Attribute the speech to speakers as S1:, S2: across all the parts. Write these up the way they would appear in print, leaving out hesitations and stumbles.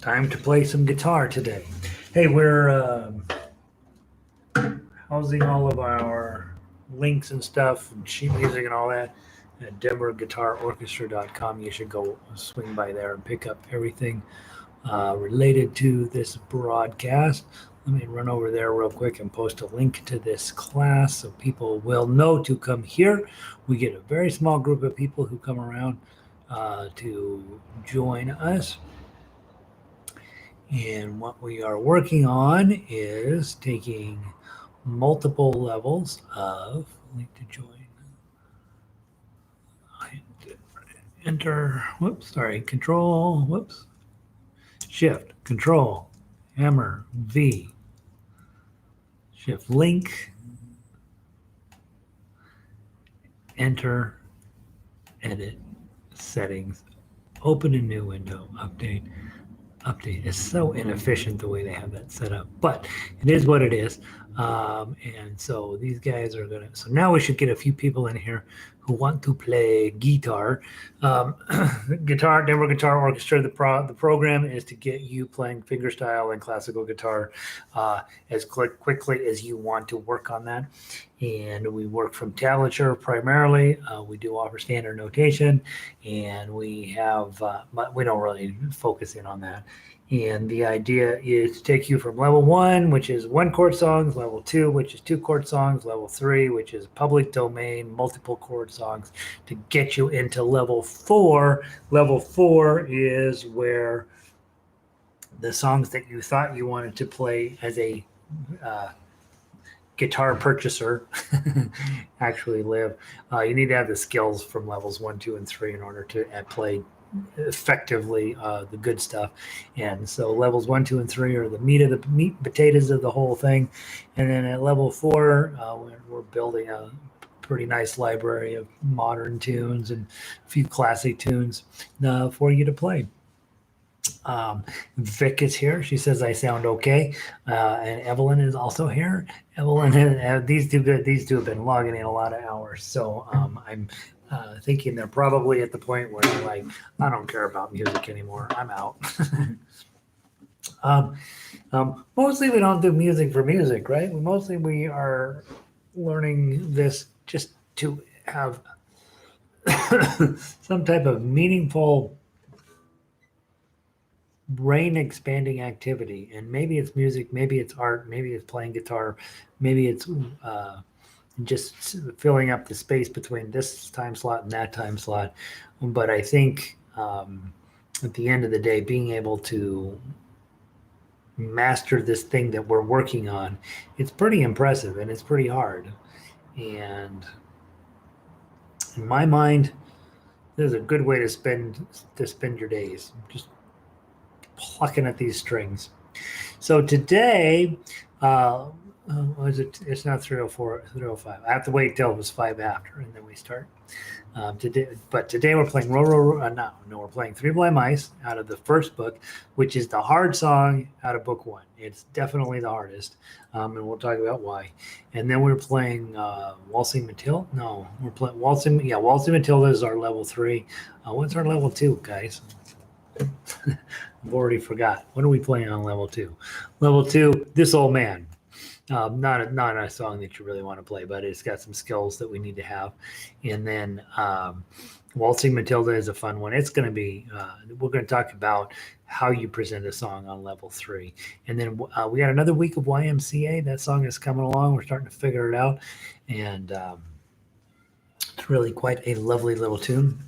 S1: Time to play some guitar today. Hey, we're housing all of our links and stuff, and sheet music and all that at denverguitarorchestra.com. You should go swing by there and pick up everything related to this broadcast. Let me run over there real quick and post a link to this class so people will know to come here. We get a very small group of people who come around to join us. And what we are working on is taking multiple levels of link to join. Enter, control, shift, control, hammer, V, shift, link, enter, edit, settings, open a new window, update. It's so inefficient the way they have that set up, but it is what it is. And so these guys are gonna. So now we should get a few people in here who want to play guitar. Guitar, Denver Guitar Orchestra. The program is to get you playing fingerstyle and classical guitar as quickly as you want to work on that. And we work from tablature primarily. We do offer standard notation, and we have, but we don't really focus in on that. And the idea is to take you from level 1, which is one chord songs, level 2, which is 2 chord songs, level 3, which is public domain, multiple chord songs, to get you into level 4. Level 4 is where the songs that you thought you wanted to play as a guitar purchaser actually live. You need to have the skills from levels 1, 2, and 3 in order to play effectively the good stuff. And so levels 1, 2, and 3 are the meat and potatoes of the whole thing. And then at level 4, we're building a pretty nice library of modern tunes and a few classic tunes for you to play. Vic is here. She says I sound okay. And Evelyn is also here. Evelyn, these two have been logging in a lot of hours. So I'm thinking they're probably at the point where they're like, I don't care about music anymore. I'm out. Mostly we don't do music for music, right? Mostly we are learning this just to have some type of meaningful brain expanding activity. And maybe it's music, maybe it's art, maybe it's playing guitar, maybe it's just filling up the space between this time slot and that time slot. But I think at the end of the day, being able to master this thing that we're working on, it's pretty impressive and it's pretty hard. And in my mind, there's a good way to spend your days, just plucking at these strings. So today, it's not 304, 305. I have to wait till it was 5 after, and then we start. Today we're playing we're playing Three Blind Mice out of the first book, which is the hard song out of book 1. It's definitely the hardest, and we'll talk about why. And then we're playing Waltzing Matilda. No, we're playing Waltzing. Yeah, Waltzing Matilda is our level 3. What's our level 2, guys? I've already forgot. What are we playing on level 2? Level 2, This Old Man. Not a song that you really want to play, but it's got some skills that we need to have. And then Waltzing Matilda is a fun one. It's going to be, we're going to talk about how you present a song on level 3. And then we got another week of YMCA. That song is coming along. We're starting to figure it out. And it's really quite a lovely little tune.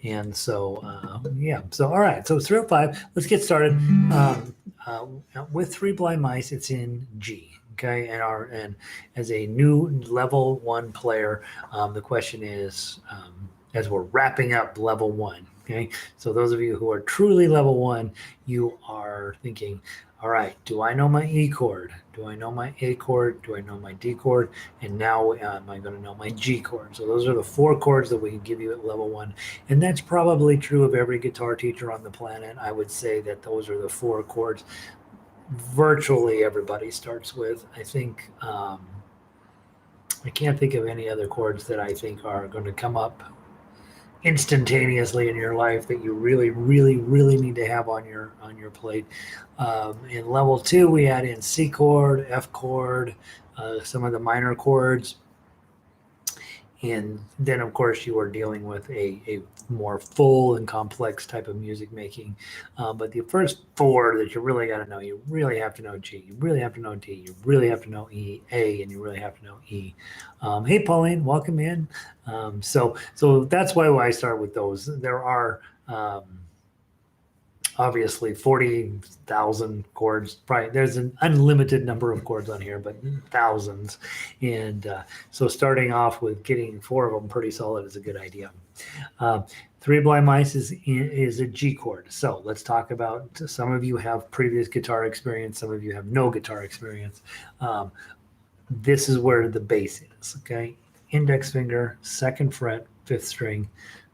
S1: And so, So, all right. So 305, let's get started. With Three Blind Mice, it's in G. Okay, and as a new level 1 player, the question is, as we're wrapping up level 1, okay, so those of you who are truly level 1, you are thinking, all right, do I know my E chord? Do I know my A chord? Do I know my D chord? And now am I going to know my G chord? So those are the 4 chords that we can give you at level 1. And that's probably true of every guitar teacher on the planet. I would say that those are the 4 chords virtually everybody starts with. I think I can't think of any other chords that I think are going to come up instantaneously in your life that you really, really, really need to have on your plate. In level 2, we add in C chord, F chord, some of the minor chords. And then, of course, you are dealing with a more full and complex type of music making. But the first 4 that you really got to know, you really have to know G, you really have to know D, you really have to know E, A, and you really have to know E. Hey, Pauline, welcome in. So that's why I start with those. There are obviously 40,000 chords. Probably there's an unlimited number of chords on here, but thousands. And so starting off with getting 4 of them pretty solid is a good idea. Three Blind Mice is a G chord. So let's talk about, some of you have previous guitar experience, some of you have no guitar experience. This is where the bass is, okay? Index finger, 2nd fret, 5th string,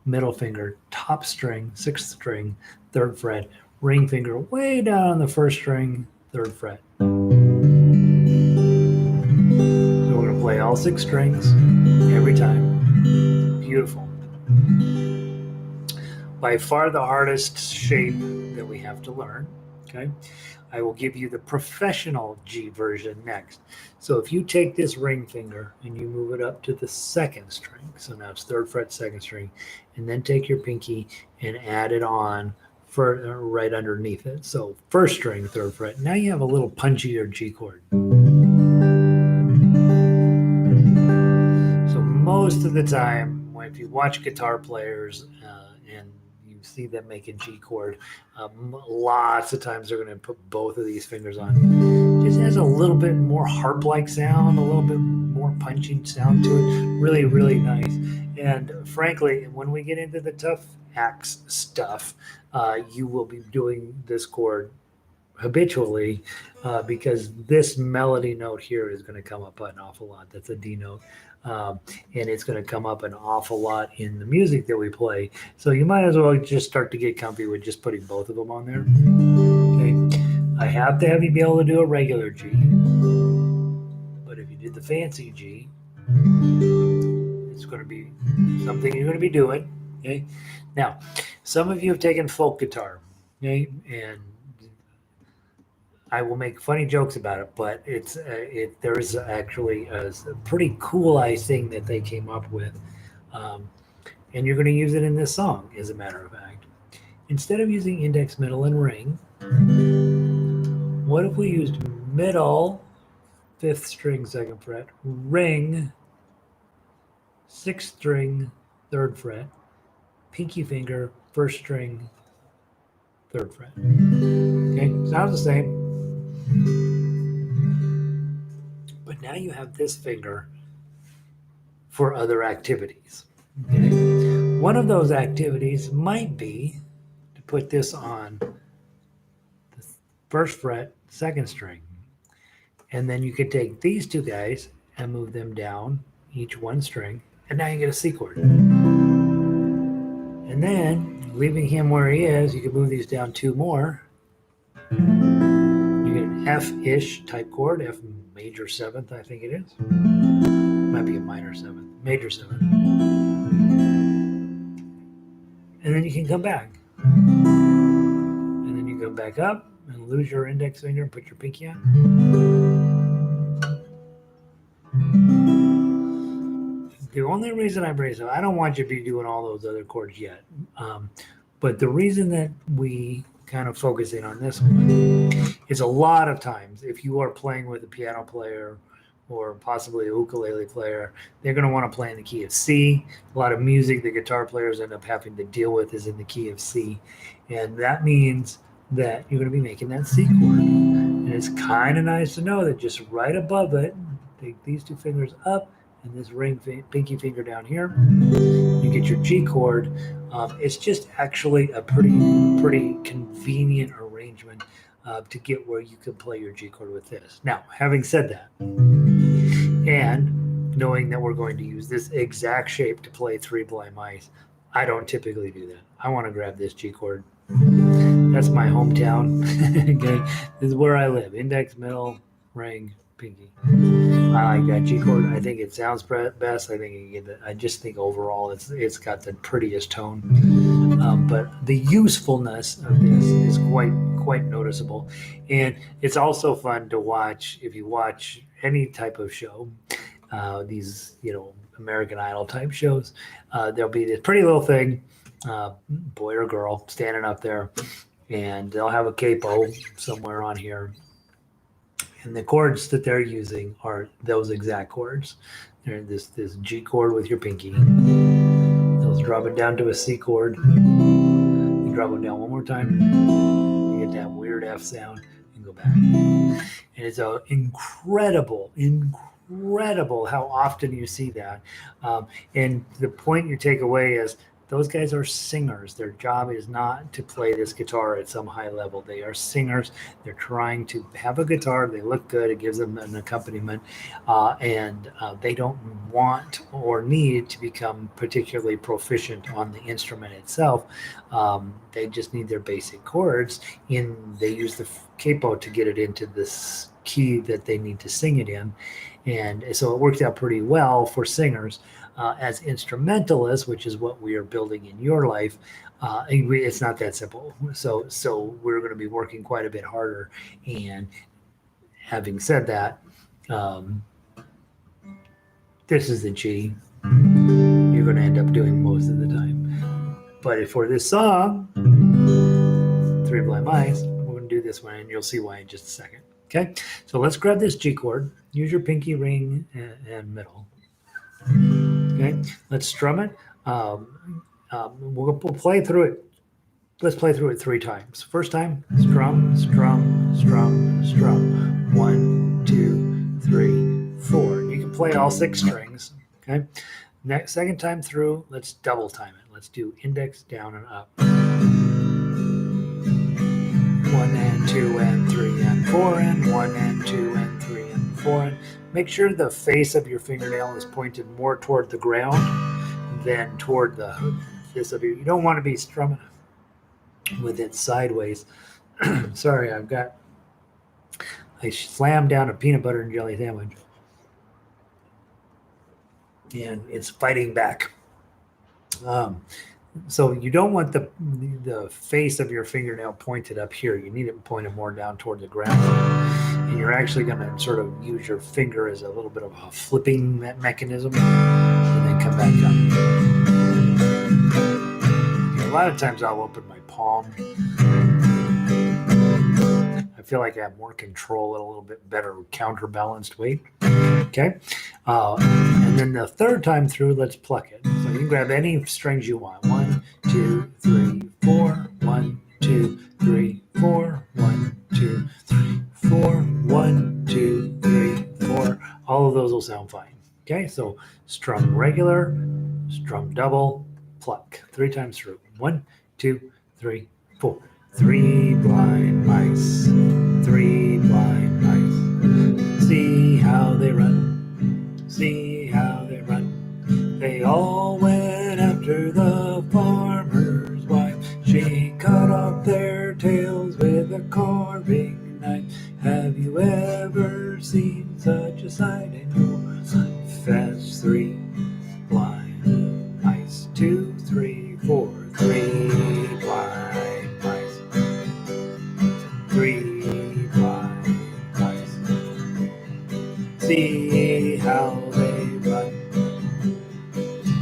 S1: middle finger, top string, 6th string, 3rd fret, ring finger way down on the 1st string, 3rd fret. So we're going to play all 6 strings every time. Beautiful. By far the hardest shape that we have to learn, okay? I will give you the professional G version next. So if you take this ring finger and you move it up to the 2nd string, so now it's 3rd fret, 2nd string, and then take your pinky and add it on for right underneath it. So 1st string, 3rd fret. Now you have a little punchier G chord. So most of the time, if you watch guitar players and you see them make a G chord, lots of times they're going to put both of these fingers on. Just has a little bit more harp-like sound, a little bit more punching sound to it. Really, really nice. And frankly, when we get into the tough axe stuff, you will be doing this chord habitually because this melody note here is going to come up an awful lot. That's a D note. And it's going to come up an awful lot in the music that we play. So you might as well just start to get comfy with just putting both of them on there. Okay. I have to have you be able to do a regular G. But if you did the fancy G, it's going to be something you're going to be doing. Okay. Now, some of you have taken folk guitar. Okay. And I will make funny jokes about it, but there is actually a pretty cool thing that they came up with, and you're going to use it in this song, as a matter of fact. Instead of using index, middle, and ring, what if we used middle, 5th string, 2nd fret, ring, 6th string, 3rd fret, pinky finger, 1st string, 3rd fret. Okay, sounds the same. But now you have this finger for other activities. Okay? One of those activities might be to put this on the 1st fret, 2nd string. And then you could take these 2 guys and move them down, each 1 string, and now you get a C chord. And then, leaving him where he is, you can move these down 2 more. You get an F-ish type chord, F major 7th, I think it is. Might be a minor 7th, major 7th. And then you can come back. And then you go back up and lose your index finger and put your pinky on. The only reason I bring this up, I don't want you to be doing all those other chords yet. But the reason that we kind of focus in on this one is a lot of times, if you are playing with a piano player or possibly a ukulele player, they're going to want to play in the key of C. A lot of music that guitar players end up having to deal with is in the key of C. And that means that you're going to be making that C chord. And it's kind of nice to know that just right above it, take these 2 fingers up and this pinky finger down here, you get your G chord. It's just actually a pretty convenient arrangement to get where you can play your G chord with this. Now, having said that, and knowing that we're going to use this exact shape to play Three Blind Mice, I don't typically do that. I want to grab this G chord. That's my hometown. Okay, this is where I live. Index, middle, ring, pinky. I like that G chord. I think it sounds best. I just think overall it's got the prettiest tone. But the usefulness of this is quite noticeable, and it's also fun to watch if you watch any type of show. These American Idol type shows. There'll be this pretty little thing, boy or girl, standing up there, and they'll have a capo somewhere on here. And the chords that they're using are those exact chords. They're this G chord with your pinky. They'll drop it down to a C chord. You drop it down one more time. You get that weird F sound and go back. And it's incredible how often you see that. And the point you take away is those guys are singers. Their job is not to play this guitar at some high level. They are singers. They're trying to have a guitar. They look good. It gives them an accompaniment. And they don't want or need to become particularly proficient on the instrument itself. They just need their basic chords. They use the capo to get it into this key that they need to sing it in. And so it worked out pretty well for singers. As instrumentalists, which is what we are building in your life, it's not that simple. So we're going to be working quite a bit harder. And having said that, this is the G you're going to end up doing most of the time. But for this song, Three Blind Mice, we're going to do this one, and you'll see why in just a second. Okay, so let's grab this G chord. Use your pinky, ring, and middle. Okay, let's strum it. We'll play through it. Let's play through it 3 times. First time, strum, strum, strum, strum. 1, 2, 3, 4. You can play all 6 strings. Okay. Second time through, let's double time it. Let's do index, down, and up. 1 and 2 and 3 and 4 and 1 and 2 and 3 and 4 and. Make sure the face of your fingernail is pointed more toward the ground than toward this of you. You don't want to be strumming with it sideways. Sorry, I slammed down a peanut butter and jelly sandwich, and it's fighting back. So you don't want the face of your fingernail pointed up here. You need it pointed more down toward the ground. And you're actually going to sort of use your finger as a little bit of a flipping mechanism and then come back up. A lot of times I'll open my palm. I feel like I have more control and a little bit better counterbalanced weight. Okay. And then the third time through, let's pluck it. So you can grab any strings you want. 1, 2, 3, 4. 1, 2, 3, 4. 1, 2, 3, 4. 1, 2, 3, 4. All of those will sound fine. Okay. So strum regular, strum double, pluck 3 times through. 1, 2, 3, 4. 3 blind mice. 3 blind mice. See how they run. See how they run. They all went after the farmer's wife. She cut off their tails with a carving knife. Have you ever seen such a sight in your life as 3 blind mice? 2, 3, 4. 3 blind mice. 3 blind mice. See how they run.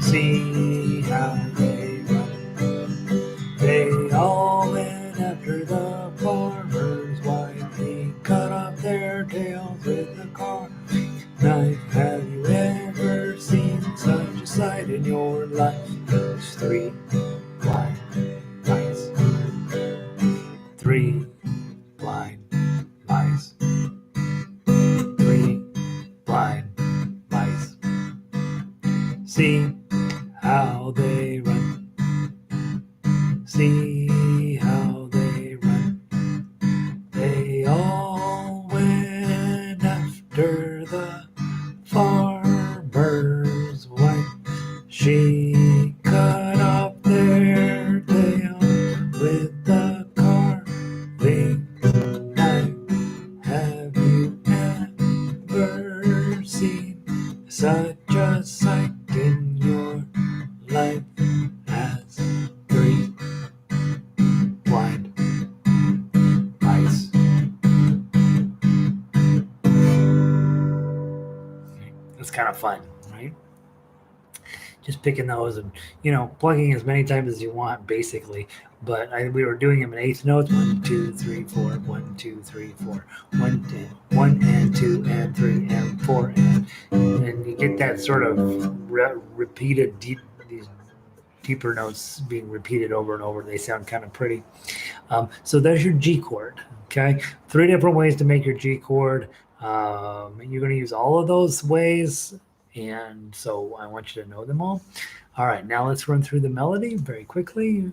S1: See how they run. They all went after the farmer's wife. He cut off their tails with a carving knife. Have you ever seen such a sight in your life? Those 3 blind mice. 3 blind mice. 3 blind mice. See how they run. See how they run. They all went after the farmer's wife. She cut off their tail with the carving knife. Have you ever kind of fun, right? Just picking those and, plugging as many times as you want, basically. But we were doing them in eighth notes: 1, 2, 3, 4, 1, 2, 3, 4, 1 and 2 and 3 and 4, and you get that sort of repeated these deeper notes being repeated over and over. They sound kind of pretty. So there's your G chord. Okay, 3 different ways to make your G chord. You're going to use all of those ways, and so I want you to know them all. All right, now let's run through the melody very quickly.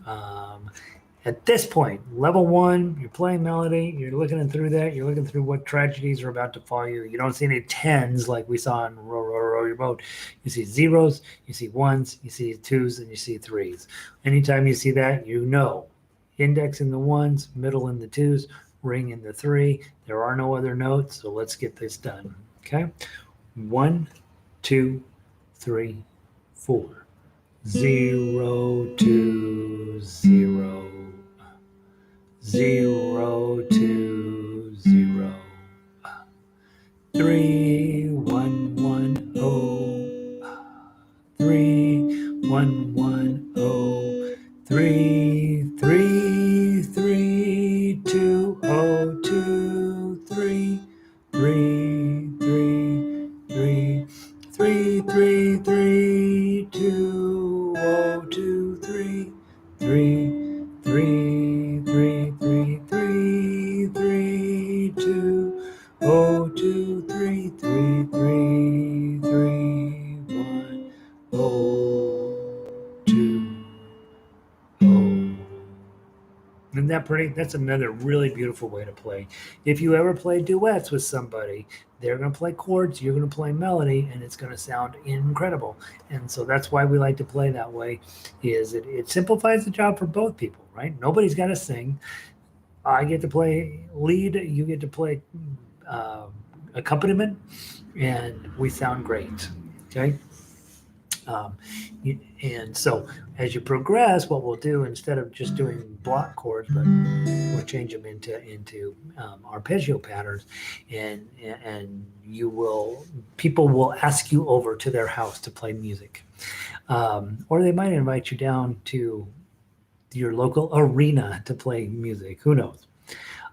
S1: At this point, level 1, you're playing melody, you're looking through that, you're looking through what tragedies are about to follow you. You don't see any 10s like we saw in Row, Row, Row Your Boat. You see 0s, you see 1s, you see 2s, and you see 3s. Anytime you see that, index in the 1s, middle in the 2s, ring in the 3. There are no other notes, so let's get this done. Okay? 1, 2, 3, 4. 0, 2, 0. 0, 2, 0. 3, 1, 1, 0. 3, 1, 1, 0. 3, 3, 3, 2, 0, 2, 3. 3, 3, 3. 3, 3, 3, 2, 0, 2, 3. 3, 3, 3, 3, 3, 3, 2, 0, 2, 3, 3, 3, 3, 1, 0, 2, 0. Isn't that pretty? That's another really beautiful way to play. If you ever play duets with somebody, they're going to play chords, you're going to play melody, and it's going to sound incredible. And so that's why we like to play that way, is it simplifies the job for both people, right? Nobody's got to sing. I get to play lead, you get to play accompaniment, and we sound great, okay? And so as you progress, what we'll do, instead of just doing block chords, but we'll change them into arpeggio patterns, and people will ask you over to their house to play music, or they might invite you down to your local arena to play music. Who knows?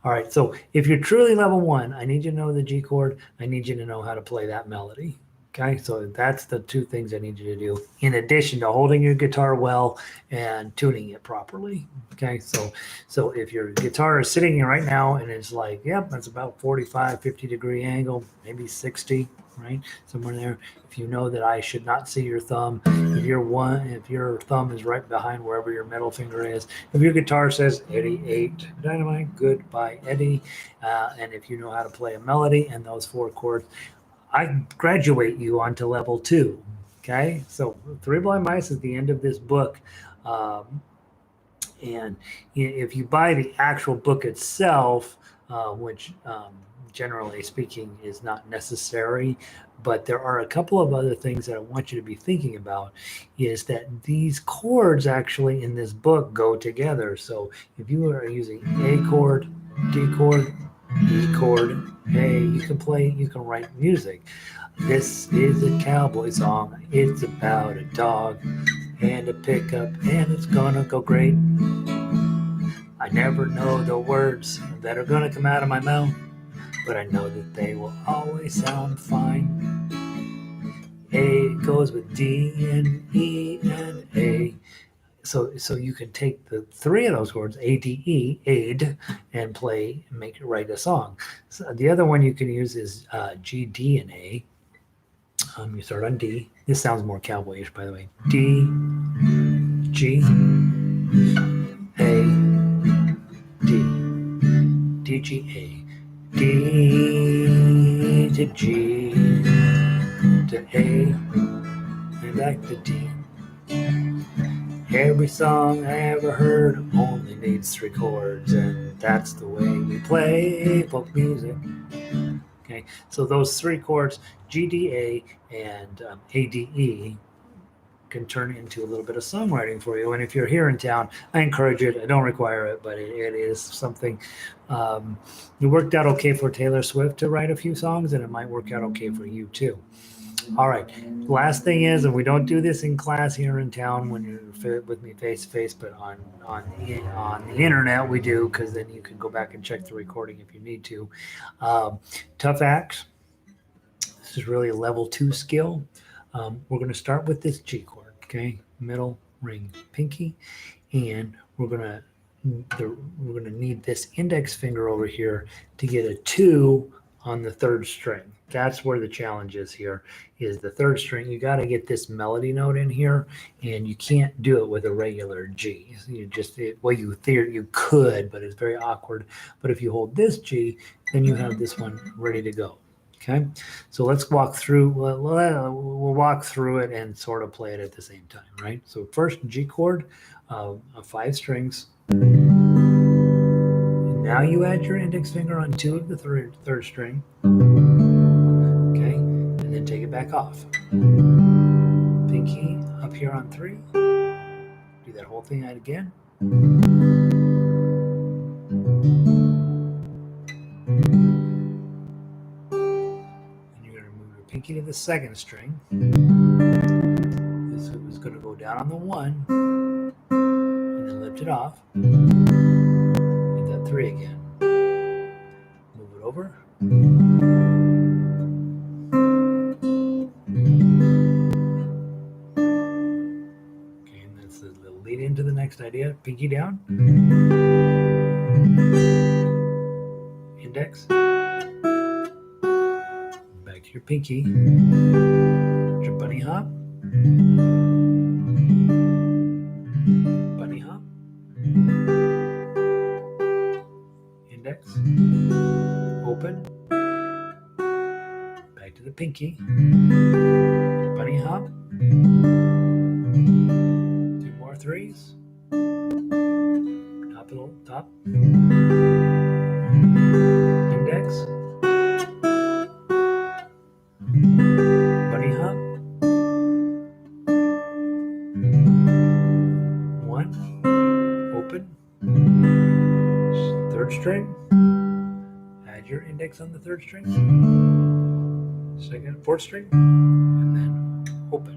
S1: All right. So if you're truly level 1, I need you to know the G chord. I need you to know how to play that melody. Okay, so that's the 2 things I need you to do, in addition to holding your guitar well and tuning it properly. Okay, so if your guitar is sitting here right now and it's like, yep, that's about 45, 50 degree angle, maybe 60, right? Somewhere there. If you know that I should not see your thumb, if your thumb is right behind wherever your middle finger is, if your guitar says Eddie 8 dynamite, goodbye Eddie, and if you know how to play a melody and those 4 chords, I graduate you onto level 2. Okay, so Three Blind Mice is the end of this book, and if you buy the actual book itself, which generally speaking is not necessary, but there are a couple of other things that I want you to be thinking about, is that these chords actually in this book go together. So if you are using A chord, D chord, E chord, A, you can write music. This is a cowboy song. It's about a dog and a pickup, and it's gonna go great. I never know the words that are gonna come out of my mouth, but I know that they will always sound fine. A goes with D and E and A. So you can take the 3 of those chords, A, D, E, aid, and write a song. So the other one you can use is G, D, and A. You start on D. This sounds more cowboyish, by the way. D, G, A, D, D, G, A, D to G to A, and back to D. Every song I ever heard only needs 3 chords, and that's the way we play folk music. Okay, so those 3 chords, G, D, A, and A, D, E, can turn into a little bit of songwriting for you. And if you're here in town, I encourage it. I don't require it, but it is something. It worked out okay for Taylor Swift to write a few songs, and it might work out okay for you too. All right. Last thing is, and we don't do this in class here in town when you're with me face to face, but on the internet we do, because then you can go back and check the recording if you need to. Tough acts. This is really a level 2 skill. We're going to start with this G chord, okay? Middle ring pinky, and we're going to need this index finger over here to get a 2 on the 3rd string. That's where the challenge is here, is the 3rd string. You got to get this melody note in here, and you can't do it with a regular G. You just, you could, but it's very awkward. But if you hold this G, then you have this one ready to go. Okay, so let's walk through. We'll walk through it and sort of play it at the same time, right? So first G chord, 5 strings. And now you add your index finger on 2 of the third string. Okay, and then take it back off. Pinky up here on 3. Do that whole thing out again. Pinky to the 2nd string. This is going to go down on the 1 and then lift it off. Hit that 3 again. Move it over. Okay, and that's the lead into the next idea. Pinky down. Index. Your pinky, your bunny hop, index, open, back to the pinky, bunny hop, 2 more 3s, top, index, bunny hop, 1, open, 3rd string, add your index on the 3rd string, 2nd, 4th string, and then open.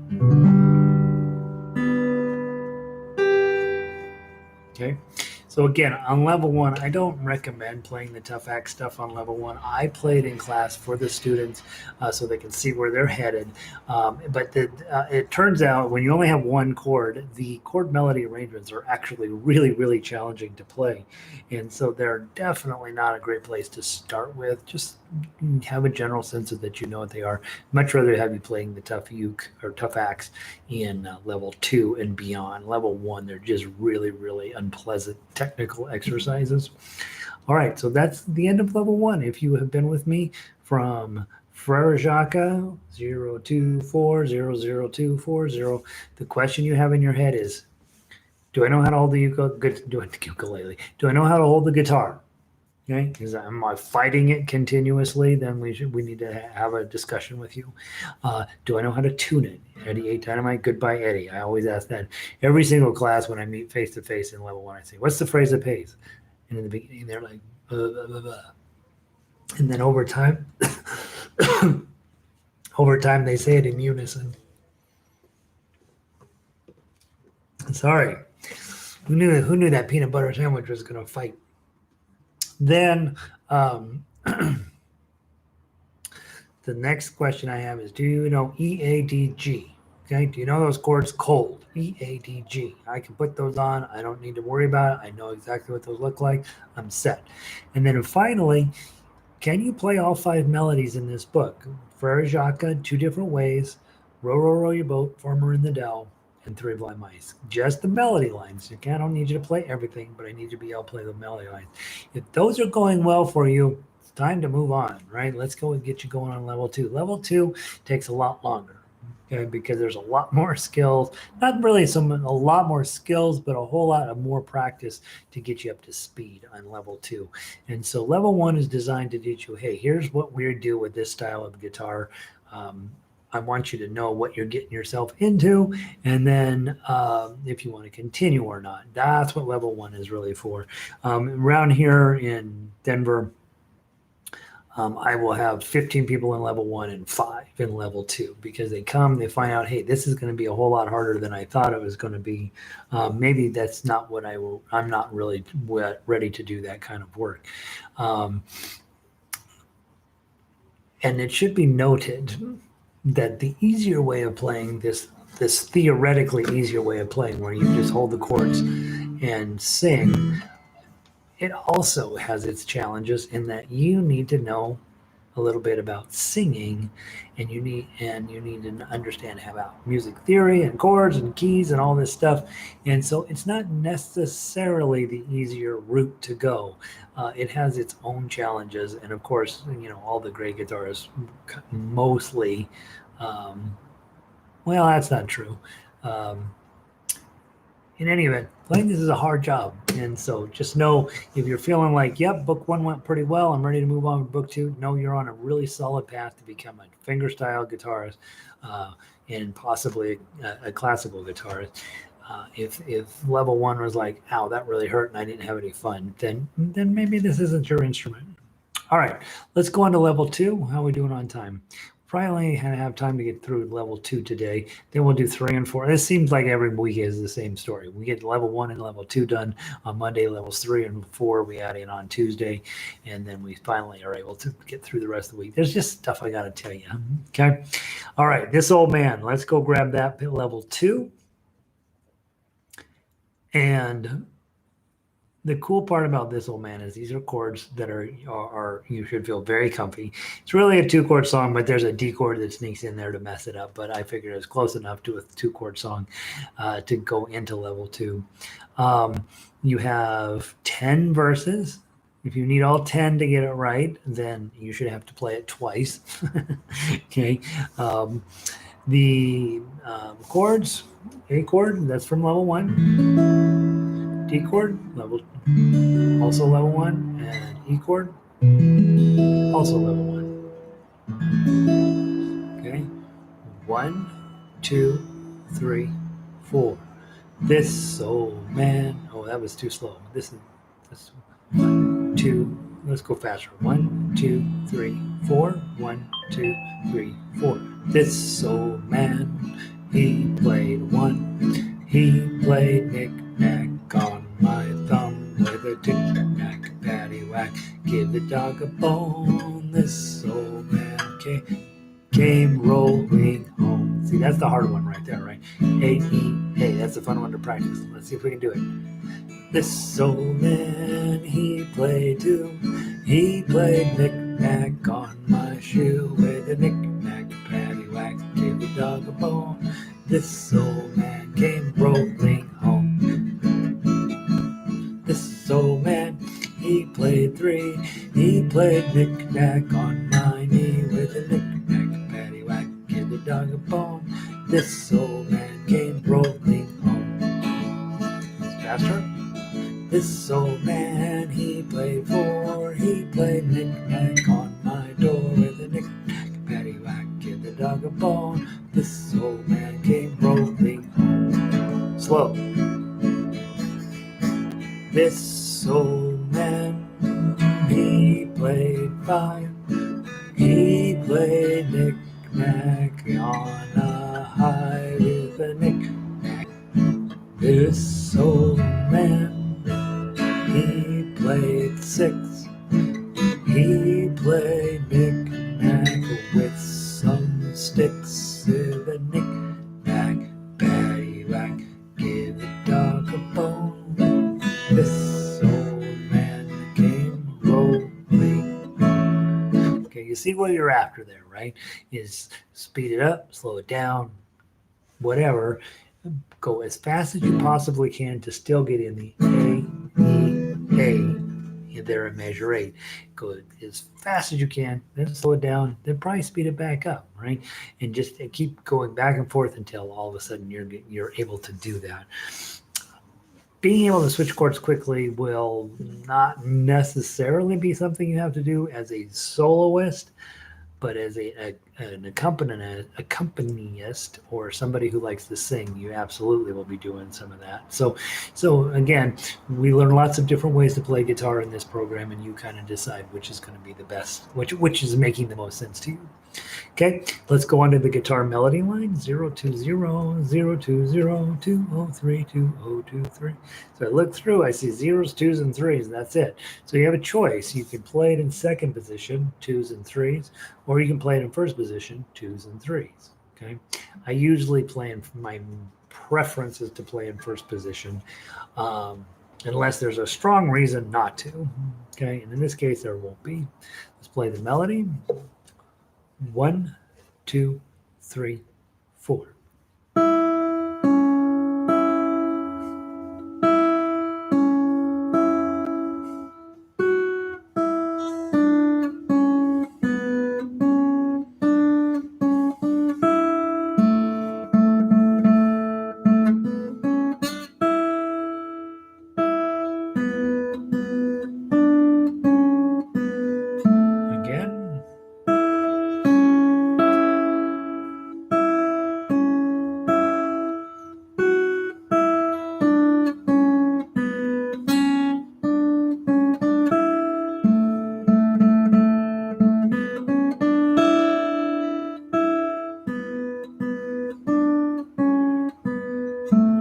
S1: Okay. So again, on level 1, I don't recommend playing the tough act stuff on level 1. I play it in class for the students so they can see where they're headed. But it turns out when you only have 1 chord, the chord melody arrangements are actually really, really challenging to play. And so they're definitely not a great place to start with. Just have a general sense of that you know what they are. Much rather have you playing the tough uke or tough acts in level 2 and beyond. Level 1, they're just really, really unpleasant technical exercises. All right, so that's the end of level 1. If you have been with me from Frere Jacques 0240024, the question you have in your head is, do I know how to hold the ukulele? Do I know how to hold the guitar? Okay, because am I fighting it continuously? Then we need to have a discussion with you. Do I know how to tune it? Eddie A. Dynamite, goodbye, Eddie. I always ask that every single class when I meet face to face in level 1. I say, "What's the phrase that pays?" And in the beginning, they're like, blah, blah, blah, blah. And then over time, they say it in unison. Sorry, who knew that peanut butter sandwich was going to fight? Then the next question I have is, do you know E, A, D, G? Okay, do you know those chords cold? E, A, D, G. I can put those on. I don't need to worry about it. I know exactly what those look like. I'm set. And then finally, can you play all 5 melodies in this book? Frere Jacques, 2 different ways. Row, row, row your boat, Farmer in the Dell, and 3 Blind Mice. Just the melody lines. I don't need you to play everything, but I need you to be able to play the melody lines. If those are going well for you, it's time to move on, right? Let's go and get you going on level 2. Level 2 takes a lot longer, okay, because there's a lot more skills. Not really a lot more skills, but a whole lot of more practice to get you up to speed on level 2. And so level 1 is designed to teach you, hey, here's what we do with this style of guitar. I want you to know what you're getting yourself into, and then if you want to continue or not. That's what level 1 is really for. Around here in Denver, I will have 15 people in level 1 and 5 in level 2 because they come, they find out, hey, this is going to be a whole lot harder than I thought it was going to be. Maybe that's not what I'm not really ready to do that kind of work. And it should be noted that the easier way of playing this theoretically easier way of playing where you just hold the chords and sing, it also has its challenges in that you need to know a little bit about singing, and you need to understand about music theory and chords and keys and all this stuff. And so it's not necessarily the easier route to go. It has its own challenges, and of course, all the great guitarists mostly. Well, that's not true. In any event, playing this is a hard job. And so just know if you're feeling like, yep, book 1 went pretty well, I'm ready to move on to book 2, know you're on a really solid path to become a fingerstyle guitarist and possibly a classical guitarist. If level 1 was like, ow, that really hurt and I didn't have any fun, then maybe this isn't your instrument. All right, let's go on to level 2. How are we doing on time? Probably only have time to get through level 2 today. Then we'll do 3 and 4. This seems like every week is the same story. We get level 1 and level 2 done on Monday. Levels 3 and 4 we add in on Tuesday, and then we finally are able to get through the rest of the week. There's just stuff I got to tell you. Okay. All right. This old man. Let's go grab that level 2. And the cool part about this old man is these are chords that are you should feel very comfy. It's really a 2-chord song, but there's a D chord that sneaks in there to mess it up. But I figured it was close enough to a 2-chord song to go into level 2. You have 10 verses. If you need all 10 to get it right, then you should have to play it twice. Okay. The chords, A chord, that's from level 1. D chord, also level 1, and E chord, also level 1. Okay, 1, 2, 3, 4. This old man. Oh, that was too slow. That's 1, 2. Let's go faster. 1, 2, 3, 4. 1, 2, 3, 4. This old man, he played 1. He played knick-knack on my thumb with a tic-tac, paddywhack. Give the dog a bone. This old man came rolling home. See, that's the hard one right there, right? A, E, A. That's the fun one to practice. Let's see if we can do it. This old man, he played too. He played knick-knack on my shoe with a knick-knack, paddywhack. Give the dog a bone. This old man came rolling home. This old man, he played 3. He played knick-knack on my knee with a knick-knack, paddywhack. Give the dog a bone. This old man came rolling home. Faster. This old man, he played 4. He played knick-knack on my door with a knick-knack, paddywhack. Give the dog a bone. This old man came rolling home. Slow. This old man, he played 5. He played knick-knack on a high with a knick-knack. This old man, he played 6. He played knick-knack with some sticks with a knick-knack, paddywhack. Give the dog a bone. This old man came rolling. Okay, you see what you're after there, right? Is speed it up, slow it down, whatever. Go as fast as you possibly can to still get in the A, there in measure 8. Go as fast as you can, then slow it down, then probably speed it back up, right? And just keep going back and forth until all of a sudden you're able to do that. Being able to switch chords quickly will not necessarily be something you have to do as a soloist, but as a an accompanist or somebody who likes to sing, you absolutely will be doing some of that. So again, we learn lots of different ways to play guitar in this program, and you kind of decide which is going to be the best, which is making the most sense to you. Okay, let's go on to the guitar melody line, 020, 020, 203, 2023. So I look through, I see zeros, twos, and threes, and that's it. So you have a choice. You can play it in second position, twos and threes, or you can play it in first position, twos and threes. Okay, I usually play in, my preference is to play in first position, unless there's a strong reason not to. Okay, and in this case, there won't be. Let's play the melody. 1, 2, 3, 4. Again.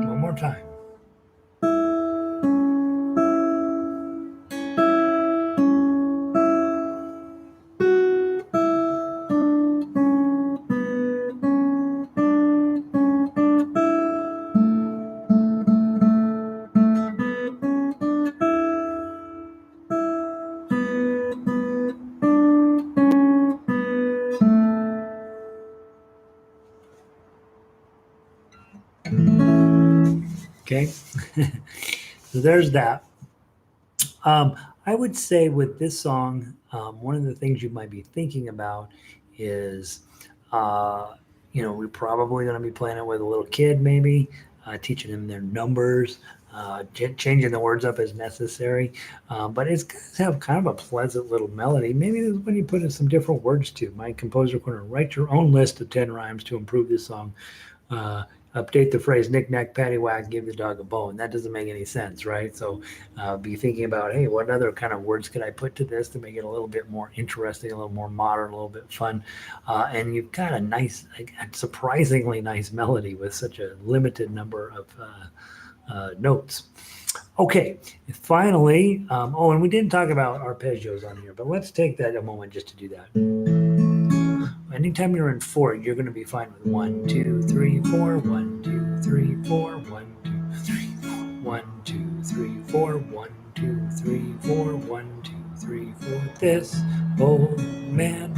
S1: One more time. Okay, so there's that. I would say with this song, one of the things you might be thinking about is, we're probably going to be playing it with a little kid, maybe teaching them their numbers, changing the words up as necessary. But it's going to have kind of a pleasant little melody. Maybe this is when you put in some different words to. My composer corner, write your own list of 10 rhymes to improve this song. Update the phrase knick knack paddywhack, give the dog a bone. That doesn't make any sense, right? So be thinking about, hey, what other kind of words could I put to this to make it a little bit more interesting, a little more modern, a little bit fun. And you've got a nice, surprisingly nice melody with such a limited number of notes. Okay, finally, and we didn't talk about arpeggios on here, but let's take that a moment just to do that. Anytime you're in 4, you're going to be fine with 1, 2, 3, 4, 1, 2, 3, 4, 1, 2, 3, 4, 1, 2, 3, 4, 1, 2, 3, 4, 1, 2, 3, 4. This old man,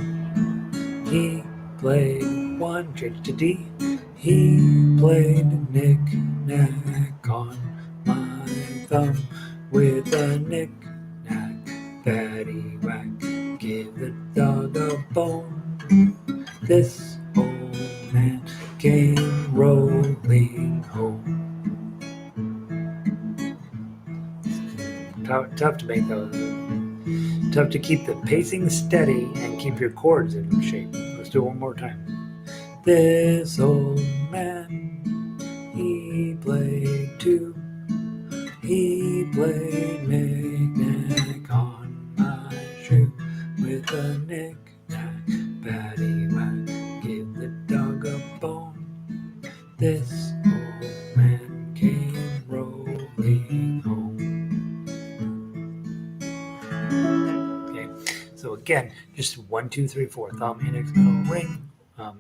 S1: he played 1, change to D. He played knick-knack on my thumb with a knick-knack, paddywhack, give the dog a bone. This old man came rolling home. Tough to make those. Tough to keep the pacing steady and keep your chords in shape. Let's do it one more time. This old man, he played 2. He played knick-knack on my shoe with a knick-knack, paddywhack, give the dog a bone. This old man came rolling home. Okay, so again, just 1, 2, 3, 4, thumb, index, middle, ring.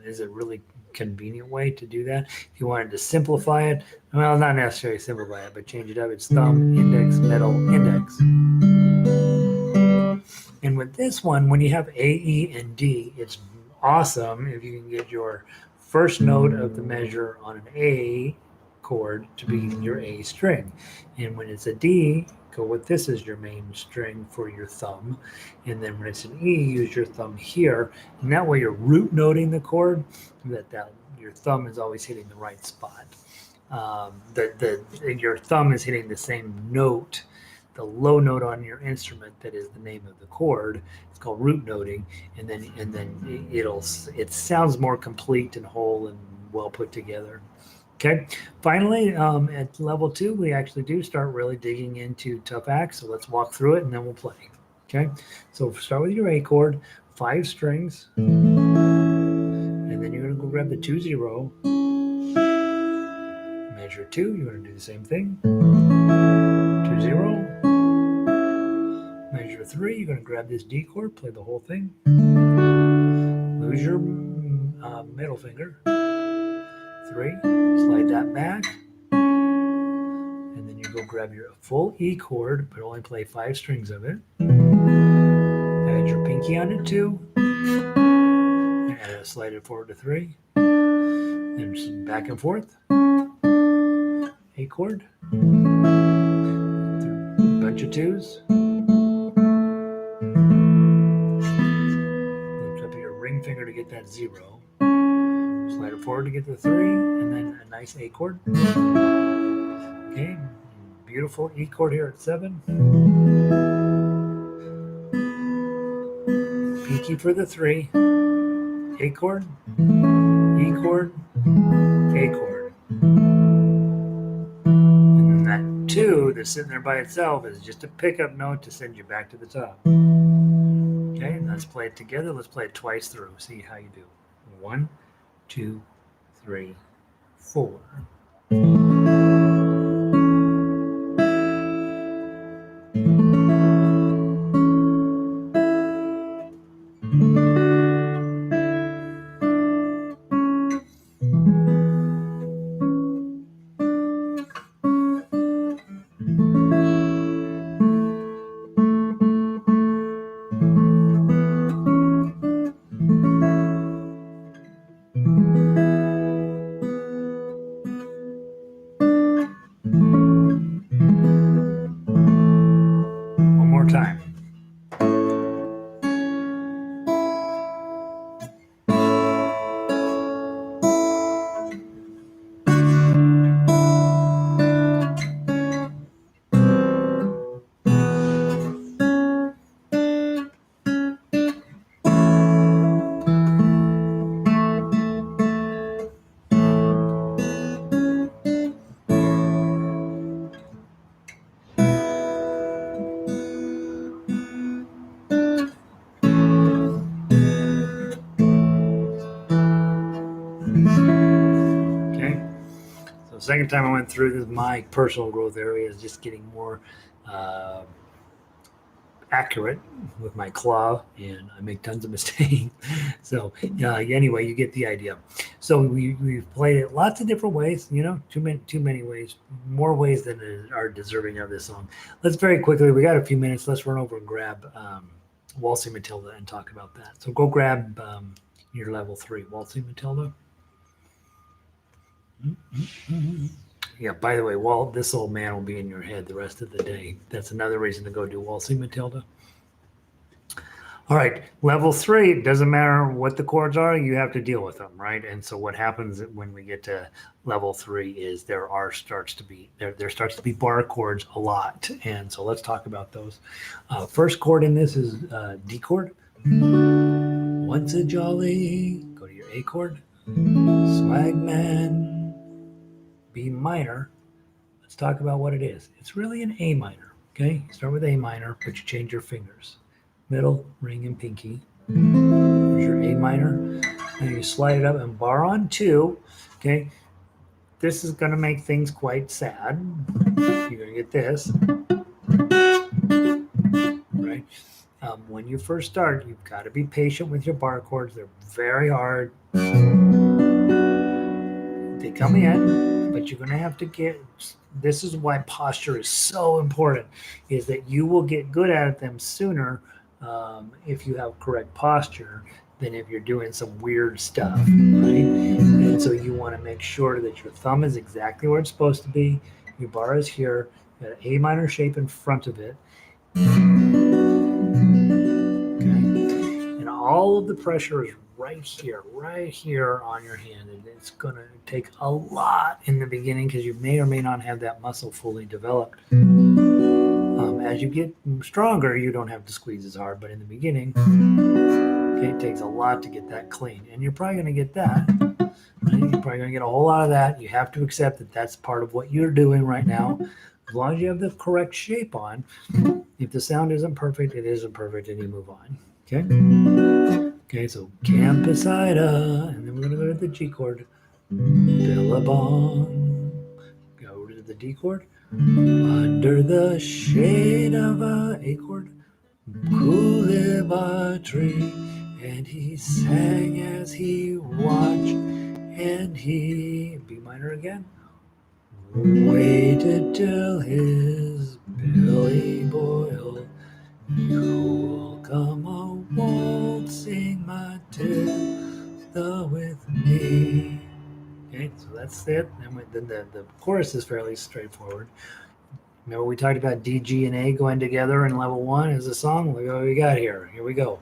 S1: Is a really convenient way to do that. If you wanted to simplify it, well, not necessarily simplify it, but change it up. It's thumb, index, middle, index. And with this one, when you have A, E, and D, it's awesome if you can get your first note of the measure on an A chord to be your A string. And when it's a D, go with this as your main string for your thumb. And then when it's an E, use your thumb here. And that way you're root noting the chord, that your thumb is always hitting the right spot. Your thumb is hitting the same note the low note on your instrument that is the name of the chord. It's called root noting, and then it sounds more complete and whole and well put together. Okay. Finally, at level 2, we actually do start really digging into tough acts. So let's walk through it and then we'll play. Okay. So start with your A chord, 5 strings, and then you're going to go grab the 2-0. Measure 2, you're going to do the same thing. 2-0. Measure 3, you're going to grab this D chord, play the whole thing. Lose your middle finger. 3, slide that back, and then you go grab your full E chord, but only play 5 strings of it. Add your pinky on it 2, and slide it forward to 3, and just back and forth. A chord, bunch of 2s. Lift up your ring finger to get that 0. Slide it forward to get the 3, and then a nice A chord. Okay, beautiful E chord here at 7. Pinky for the 3, A chord, E chord, A chord. And that 2 that's sitting there by itself is just a pickup note to send you back to the top. Okay, let's play it together. Let's play it twice through. See how you do. 1, 2, 3, 4. Time. Second time I went through this, my personal growth area is just getting more accurate with my claw, and I make tons of mistakes. So anyway, you get the idea. So we've played it lots of different ways, too many ways, more ways than are deserving of this song. Let's very quickly, we got a few minutes, let's run over and grab Waltzing Matilda and talk about that. So go grab your level 3, Waltzing Matilda. Yeah, by the way, this old man will be in your head the rest of the day. That's another reason to go do Waltzing Matilda. All right, level 3, it doesn't matter what the chords are, you have to deal with them, right? And so what happens when we get to level 3 is there starts to be bar chords a lot. And so let's talk about those. First chord in this is D chord. Once a jolly, go to your A chord. Swagman, B minor. Let's talk about what it is. It's really an A minor, okay? You start with A minor, but you change your fingers. Middle, ring, and pinky. There's your A minor. And you slide it up and bar on 2, okay? This is going to make things quite sad. You're going to get this, right? When you first start, you've got to be patient with your bar chords. They're very hard. They come in, but you're going to have to this is why posture is so important, is that you will get good at them sooner if you have correct posture than if you're doing some weird stuff, right? And so you want to make sure that your thumb is exactly where it's supposed to be. Your bar is here, got an A minor shape in front of it. Okay? And all of the pressure is right here on your hand. And it's going to take a lot in the beginning because you may or may not have that muscle fully developed. As as you get stronger, you don't have to squeeze as hard. But in the beginning, okay, it takes a lot to get that clean. And you're probably going to get that. Right? You're probably going to get a whole lot of that. You have to accept that that's part of what you're doing right now. As long as you have the correct shape on, if the sound isn't perfect, it isn't perfect, and you move on. Okay? Okay, so Campesida, and then we're going to go to the G chord. Billabong. Go to the D chord. Under the shade of a chord, cool live a tree, and he sang as he watched, and he, B minor again, waited till his belly boiled. You'll come a waltzing Matilda with me. Okay, so that's it. And then the chorus is fairly straightforward. Remember we talked about D, G, and A going together in level 1 as a song? Look what we got here. Here we go.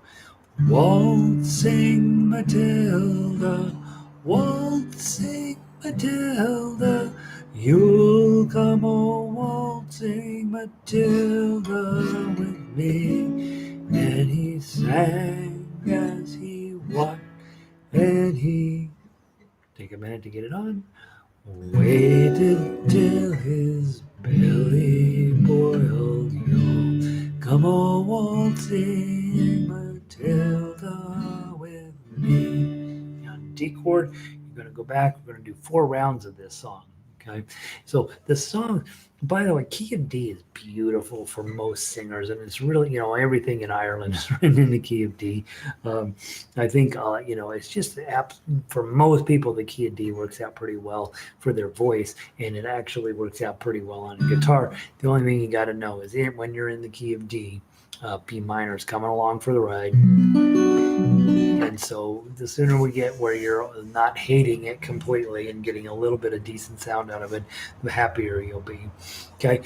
S1: Waltzing Matilda, waltzing Matilda, you'll come a waltzing Matilda with me. And he sang as he walked, and he, take a minute to get it on, waited till his belly boiled. You'll come a waltzing Matilda with me. On D chord, you're going to go back. We're going to do 4 rounds of this song. Okay, so the song, by the way, key of D is beautiful for most singers, and it's really, everything in Ireland is written in the key of D. I think, it's just for most people, the key of D works out pretty well for their voice, and it actually works out pretty well on a guitar. The only thing you got to know is when you're in the key of D, B minor is coming along for the ride. And so the sooner we get where you're not hating it completely and getting a little bit of decent sound out of it, the happier you'll be. Okay.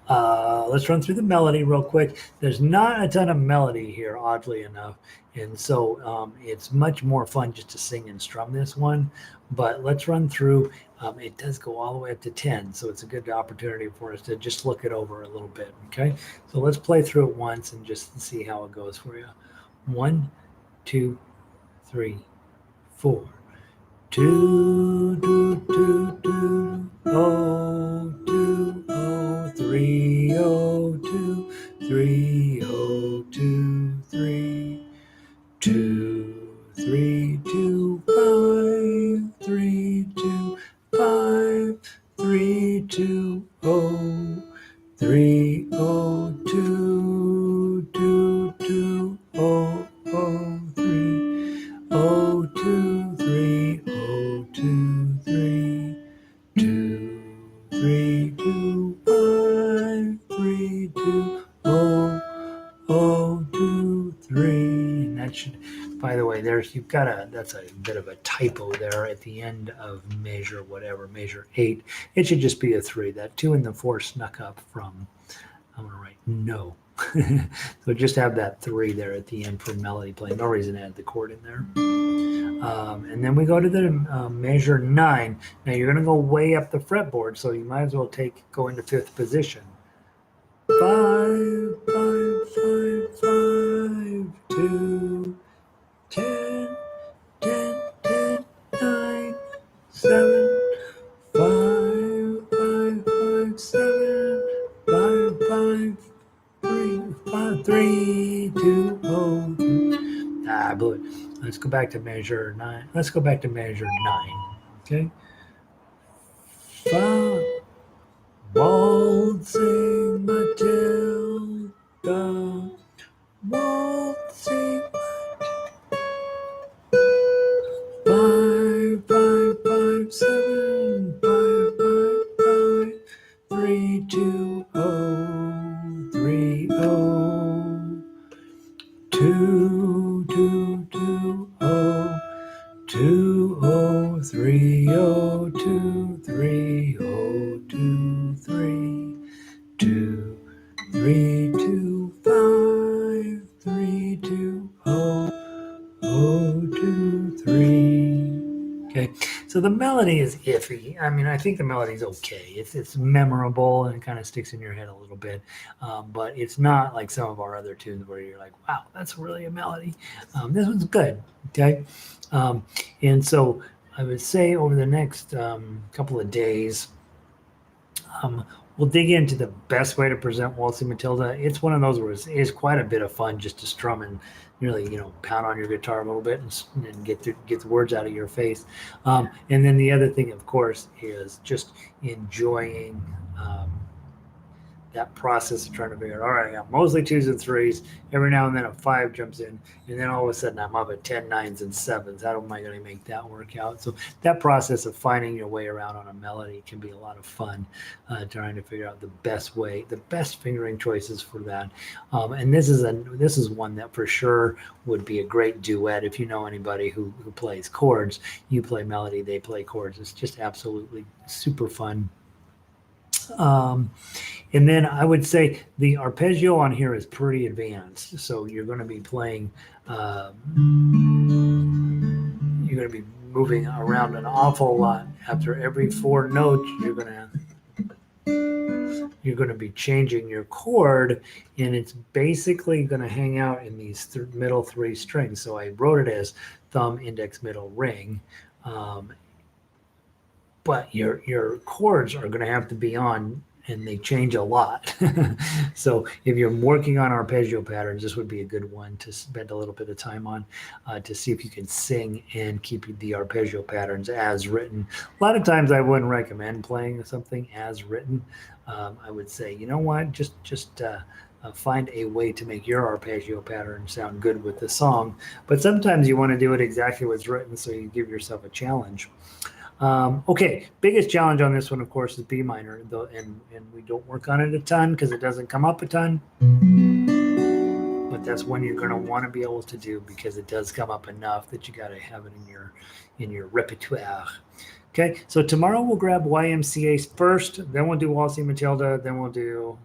S1: Let's run through the melody real quick. There's not a ton of melody here, oddly enough. And so it's much more fun just to sing and strum this one. But let's run through. It does go all the way up to 10. So it's a good opportunity for us to just look it over a little bit. Okay. So let's play through it once and just see how it goes for you. 1, 2, 3, 4. 2, 2, 2, 2, oh, 2, oh, 3, oh, 2, 3, oh, 2, 3, 2, 3, 2, 5, 3, 2, 5, 3, 2, oh, 3, oh, 2, 2, 2, oh, oh, 3, oh, 2, 3, oh, 2, 3, 2, 3, 2, 5, 3, 2, oh, oh, 2, 3. And that should, by the way, that's a bit of a typo there at the end of measure 8. It should just be a 3. That 2 and the 4 snuck up from, I'm going to write no. So just have that 3 there at the end for melody playing. No reason to add the chord in there. And then we go to the measure 9. Now you're going to go way up the fretboard, so you might as well go into 5th position. 5, 5, 5, 5, 2, 10, 10, 10, 9, 7, 5, 5, 5, 7, 5, 5, 3, 2, 0. I blew it. Let's go back to measure 9. Let's go back to measure 9. Okay. 5. Waltzing Matilda. Waltzing Matilda. 5, 5, 5, 7, 5, 5, 5, 3, 2, 0, 3, 0, 2, 2, 2, 0, 2, 0, 3, 0, 2, 3, 0, 2, 3, 2, 3, 2, 5, 3, 2, 0, 0, 2, 3. Okay, so the melody is iffy. I mean, I think the melody is okay. It's memorable and it kind of sticks in your head a little bit, but it's not like some of our other tunes where you're like, wow, that's really a melody. This one's good. Okay, and so I would say over the next couple of days, we'll dig into the best way to present Waltzing Matilda. It's one of those where it's quite a bit of fun just to strum and really, pound on your guitar a little bit and get the words out of your face. And then the other thing, of course, is just enjoying that process of trying to figure out, all right, I got mostly 2s and 3s. Every now and then a 5 jumps in, and then all of a sudden I'm up at 10, 9s, and 7s. How am I going to make that work out? So that process of finding your way around on a melody can be a lot of fun, trying to figure out the best way, the best fingering choices for that. And this is one that for sure would be a great duet. If you know anybody who plays chords, you play melody, they play chords. It's just absolutely super fun. And then I would say the arpeggio on here is pretty advanced. So you're going to be playing, you're going to be moving around an awful lot. After every 4 notes, you're going to be changing your chord, and it's basically going to hang out in these middle 3 strings. So I wrote it as thumb, index, middle, ring. But your chords are going to have to be on, and they change a lot. So if you're working on arpeggio patterns, this would be a good one to spend a little bit of time on, to see if you can sing and keep the arpeggio patterns as written. A lot of times I wouldn't recommend playing something as written. I would say, you know what, just find a way to make your arpeggio pattern sound good with the song. But sometimes you want to do it exactly what's written, so you give yourself a challenge. Okay, biggest challenge on this one, of course, is B minor, though, and we don't work on it a ton because it doesn't come up a ton. But that's one you're going to want to be able to do because it does come up enough that you got to have it in your repertoire. Okay, so tomorrow we'll grab YMCA first, then we'll do Waltzing Matilda, then we'll do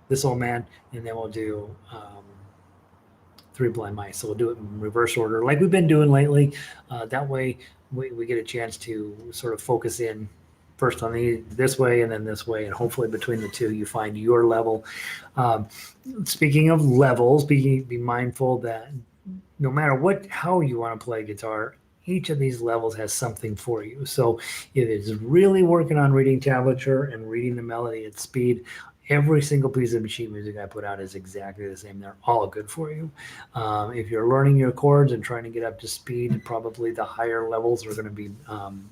S1: This Old Man, and then we'll do Three Blind Mice. So we'll do it in reverse order like we've been doing lately. That way we get a chance to sort of focus in first on this way and then this way, and hopefully between the two you find your level. Speaking of levels, be mindful that no matter how you want to play guitar, each of these levels has something for you. So if it's really working on reading tablature and reading the melody at speed, every single piece of sheet music I put out is exactly the same. They're all good for you. If you're learning your chords and trying to get up to speed, probably the higher levels are going to be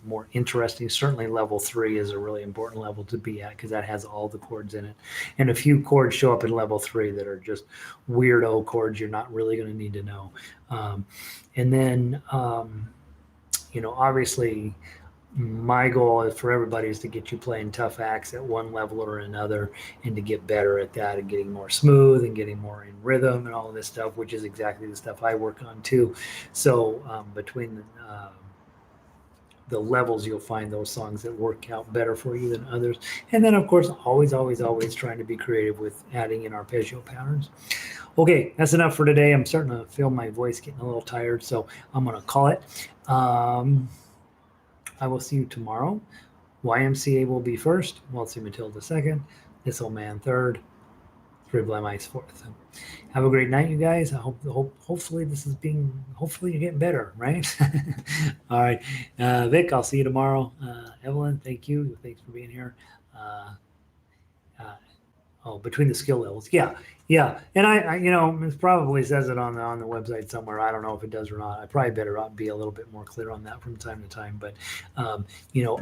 S1: more interesting. Certainly level 3 is a really important level to be at because that has all the chords in it. And a few chords show up in level 3 that are just weirdo chords you're not really going to need to know. And then, obviously, my goal is for everybody is to get you playing tough acts at one level or another, and to get better at that and getting more smooth and getting more in rhythm and all of this stuff, which is exactly the stuff I work on too. So between the levels, you'll find those songs that work out better for you than others. And then, of course, always trying to be creative with adding in arpeggio patterns. Okay, that's enough for today. I'm starting to feel my voice getting a little tired, so I'm going to call it. I will see you tomorrow. YMCA will be first, Waltzing Matilda second, This Old Man third, Three Blind Mice fourth. Have a great night, you guys. I hopefully hopefully you're getting better, right? All right, Vic, I'll see you tomorrow. Evelyn, thank you. Thanks for being here. Between the skill levels. Yeah. And I it probably says it on the website somewhere. I don't know if it does or not. I probably better be a little bit more clear on that from time to time. But,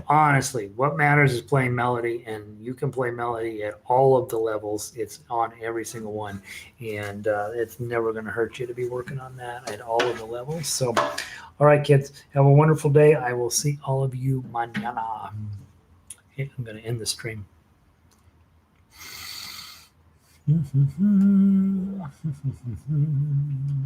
S1: honestly, what matters is playing melody, and you can play melody at all of the levels. It's on every single one. And it's never going to hurt you to be working on that at all of the levels. So, all right, kids, have a wonderful day. I will see all of you mañana. Okay, I'm going to end the stream.